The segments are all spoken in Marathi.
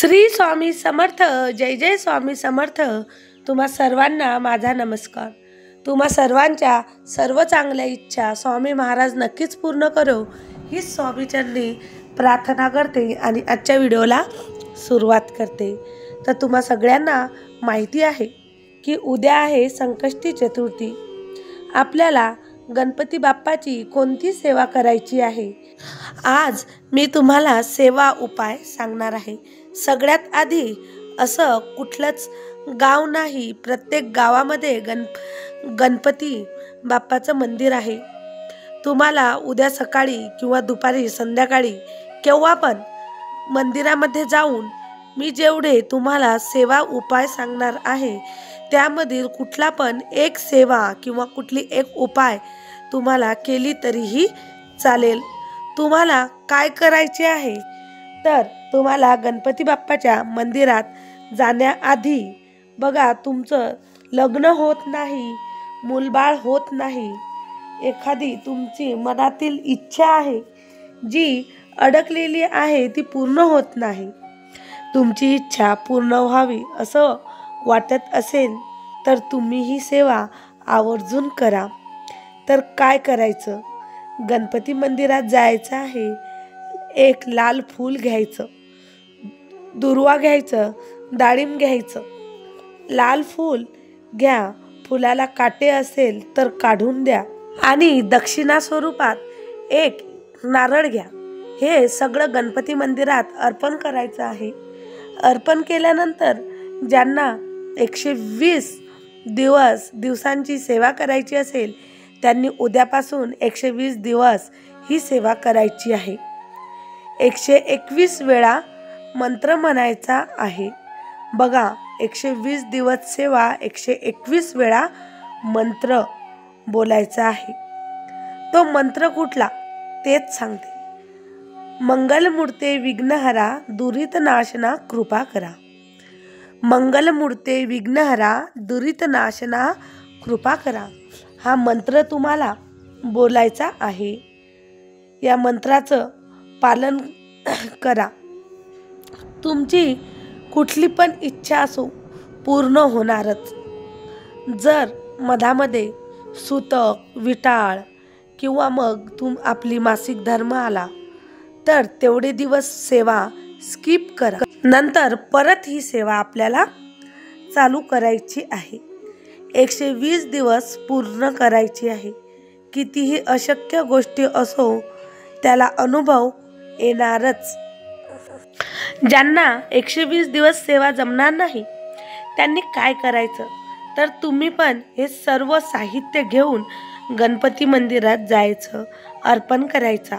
श्री स्वामी समर्थ। जय जय स्वामी समर्थ। तुम्हा सर्वांना माझा नमस्कार। तुम्हा सर्वांच्या सर्व चांगल्या इच्छा स्वामी महाराज नक्कीच पूर्ण करो ही स्वामीचरणी प्रार्थना करते आणि आजच्या व्हिडिओला सुरुवात करते। तर तुम्हा सगळ्यांना माहिती आहे की उद्या आहे संकष्टी चतुर्थी। आपल्याला गणपती बाप्पाची कोणती सेवा करायची आहे आज मी तुम्हाला सेवा उपाय सांगणार आहे। सगळ्यात आधी असं कुठलंच गाव नाही, प्रत्येक गावामध्ये गणपती बाप्पाचं मंदिर आहे। तुम्हाला उद्या सकाळी किंवा दुपारी संध्याकाळी केव्हा पण मंदिरामध्ये जाऊन मी जेवढे तुम्हाला सेवा उपाय सांगणार आहे त्यामधील कुठला पण एक सेवा किंवा कुठली एक उपाय तुम्हाला केली तरीही चालेल। तुम्हाला काय करायचे आहे तर तुम्हाला गणपती बाप्पाच्या मंदिरात जाण्याआधी बघा, तुमचं लग्न होत नाही, मूलबाळ होत नाही, एखादी तुमची मनातील इच्छा आहे जी अडकलेली आहे ती पूर्ण होत नाही, तुमची इच्छा पूर्ण व्हावी असं वाटत असेल तर तुम्ही ही सेवा आवर्जून करा। तर काय करायचं, गणपती मंदिरात जायचं आहे, एक लाल फूल घ्यायचं, दुर्वा घ्यायचं, डाळिंब घ्यायचं, लाल फूल घ्या, फुलाला काटे असेल तर काढून द्या आणि दक्षिणा स्वरूपात एक नारळ घ्या। हे सगळं गणपती मंदिरात अर्पण करायचं आहे। अर्पण केल्यानंतर ज्यांना 120 दिवसांची सेवा करायची असेल त्यांनी उद्यापासून 120 दिवस ही सेवा करायची आहे। 121 वेळा मंत्र म्हणायचा आहे। बघा, 120 दिवस सेवा, 121 वेळा मंत्र बोलायचा आहे। तो मंत्र कुठला तेच सांगते। मंगलमूर्ते विघ्नहरा दुरितनाशना कृपा करा। मंगलमूर्ते विघ्नहरा दुरितनाशना कृपा करा हा मंत्र तुम्हाला बोलायचा आहे। या मंत्राचं पालन करा। तुमची कुठली पण इच्छा असो पूर्ण होणारच। जर मधामध्ये सुतक, विटाळ किंवा मग आपली मासिक धर्म आला तर तेवढे दिवस सेवा स्किप करा, नंतर परत ही सेवा आपल्याला चालू करायची आहे। 120 दिवस पूर्ण करायची आहे। कितीही अशक्य गोष्टी असो त्याला अनुभव येणारच। ज्यांना 120 दिवस सेवा जमणार नाही त्यांनी काय करायचं तर तुम्ही पण हे सर्व साहित्य घेऊन गणपती मंदिरात जायचं, अर्पण करायचा,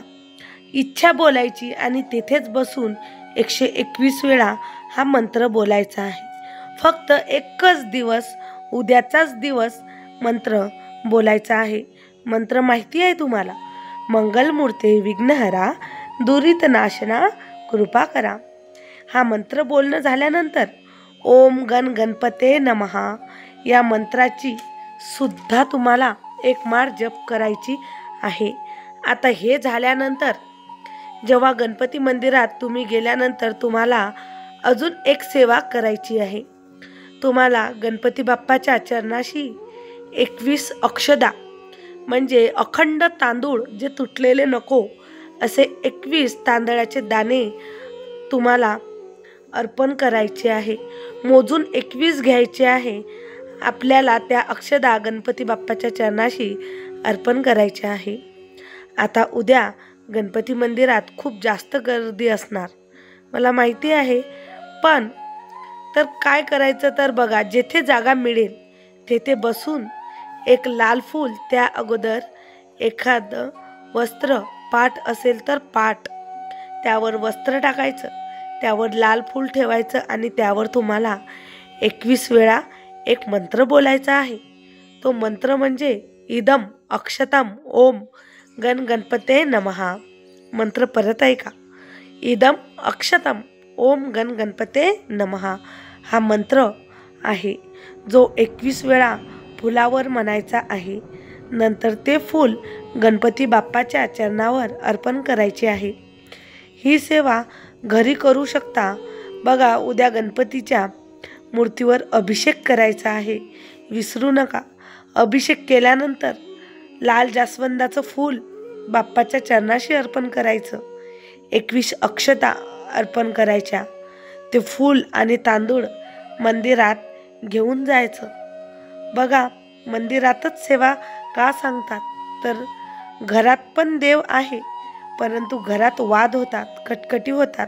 इच्छा बोलायची आणि तिथेच बसून 121 वेळा हा मंत्र बोलायचा आहे। फक्त एकच दिवस, उद्याचाच दिवस मंत्र बोलायचा आहे। मंत्र माहिती आहे तुम्हाला, मंगलमूर्ते विघ्नहरा दुरितनाशना कृपा करा। हा मंत्र बोलणं झाल्यानंतर ओम गण गणपते नमः या मंत्राची सुद्धा तुम्हाला एक माळ जप करायची आहे। आता हे झाल्यानंतर जेव्हा गणपती मंदिरात तुम्ही गेल्यानंतर तुम्हाला अजून एक सेवा करायची आहे। तुम्हाला गणपती बाप्पाच्या चरणाशी 21 अक्षदा म्हणजे अखंड तांदूळ, जे तुटलेले नको असे 21 तांदळाचे दाणे तुम्हाला अर्पण करायचे आहे। मोजून 21 घ्यायचे आहे। आपल्याला त्या अक्षदा गणपती बाप्पाच्या चरणाशी अर्पण करायचे आहे। आता उद्या गणपती मंदिरात खूप जास्त गर्दी असणार मला माहिती आहे, पण तर काय करायचं तर बघा, जेथे जागा मिळेल तेथे बसून एक लाल फूल, त्या अगोदर एखादं वस्त्र, पाट असेल तर पाट, त्यावर वस्त्र टाकायचं, त्यावर लाल फूल ठेवायचं आणि त्यावर तुम्हाला 21 वेळा एक मंत्र बोलायचा आहे। तो मंत्र म्हणजे इदम अक्षतम ओम गण गणपते नमः। मंत्र परत ऐका, इदम अक्षतम ओम गण गणपते नमः हा मंत्र आहे जो 21 वेळा फुलावर म्हणायचा आहे। नंतर ते फूल गणपती बाप्पाच्या चरणावर अर्पण करायचे आहे। ही सेवा घरी करू शकता, बघा, उद्या गणपतीच्या मूर्तीवर अभिषेक करायचा आहे, विसरू नका. अभिषेक केल्यानंतर लाल जास्वंदाचं फूल बाप्पाच्या चरणाशी अर्पण करायचं. 21 अक्षता अर्पण करायच्या. ते फूल आणि तांदूळ मंदिरात घेऊन जायचं. बघा, मंदिरातच सेवा का सांगतात तर घरात पण देव आहे, परंतु घरात वाद होतात, कटकटी होतात,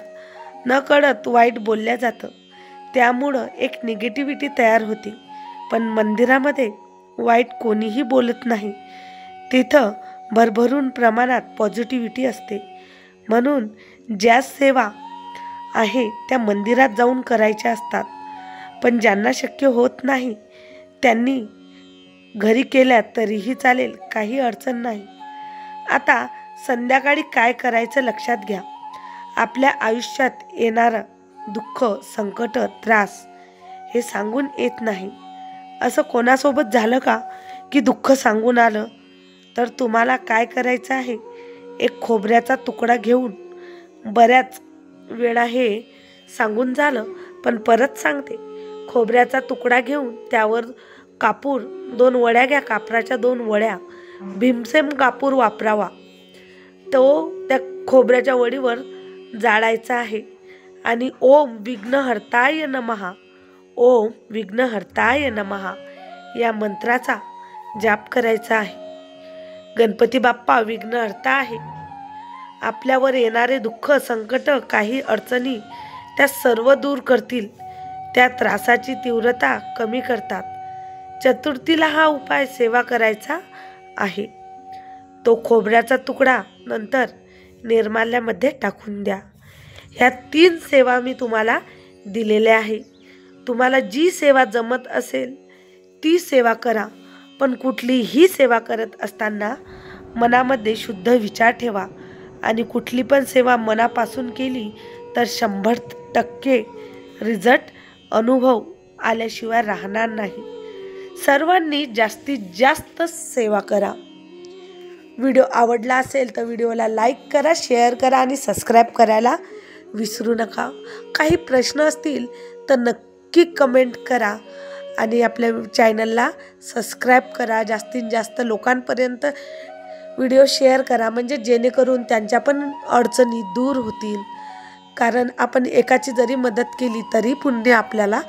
नकळत वाईट बोलल्या जातं. त्यामुळं एक निगेटिव्हिटी तयार होते. पण मंदिरामध्ये वाईट कोणीही बोलत नाही. तिथं भरभरून प्रमाणात पॉझिटिव्हिटी असते. म्हणून ज्या सेवा आहे त्या मंदिरात जाऊन करायच्या असतात. पण ज्यांना शक्य होत नाही त्यांनी घरी केल्या तरीही चालेल, काही अडचण नाही. आता संध्याकाळी काय करायचं लक्षात घ्या. आपल्या आयुष्यात येणारं दुःख, संकट, त्रास हे सांगून येत नाही. असं कोणासोबत झालं का की दुःख सांगून आलं? तर तुम्हाला काय करायचं आहे, एक खोबऱ्याचा तुकडा घेऊन, बऱ्याच वेळा हे सांगून झालं पण परत सांगते, खोबऱ्याचा तुकडा घेऊन त्यावर कापूर 2 वड्या घ्या, कापराच्या 2 वड्या, भीमसेन कापूर वापरावा. तो त्या खोबऱ्याच्या वडीवर जाळायचा आहे आणि ओम विघ्नहर्ताय नमः, ओम विघ्नहर्ताय नमः या मंत्राचा जाप करायचा आहे. गणपती बाप्पा विघ्नहर्ता आहे. आपल्यावर येणारे दुःख, संकट, काही अडचणी त्या सर्व दूर करतील. त्या त्रासाची तीव्रता कमी करतात. चतुर्थीला हा उपाय सेवा करायचा आहे. तो खोबऱ्याचा तुकडा नंतर निर्माल्यामध्ये टाकून द्या. ह्या 3 सेवा मी तुम्हाला दिलेल्या आहे. तुम्हाला जी सेवा जमत असेल ती सेवा करा. पण कुठलीही सेवा करत असताना मनामध्ये शुद्ध विचार ठेवा. आणि कुठली पण सेवा मनापासून केली तर 100% रिझल्ट अनुभव आल्याशिवाय राहणार नाही. सर्वांनी जास्तीत जास्त सेवा करा. व्हिडिओ आवडला असेल तर व्हिडिओला लाईक करा, शेअर करा आणि सबस्क्राईब करायला विसरू नका. काही प्रश्न असतील तर नक्की कमेंट करा आणि आपल्या चॅनलला सबस्क्राईब करा. जास्तीत जास्त लोकांपर्यंत व्हिडिओ शेअर करा, म्हणजे जेणेकरून त्यांच्या पण अडचणी दूर होतील. कारण आपण एकाची जरी मदत केली तरी पुण्य आपल्याला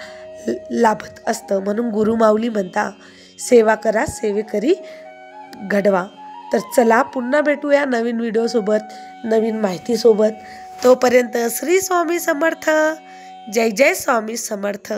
लाभत असतं. म्हणून गुरुमाऊली म्हणता, सेवा करा सेवेकरी घडवा. तर चला पुन्हा भेटूया नवीन व्हिडिओसोबत, नवीन माहितीसोबत. तोपर्यंत श्री स्वामी समर्थ. जय जय स्वामी समर्थ.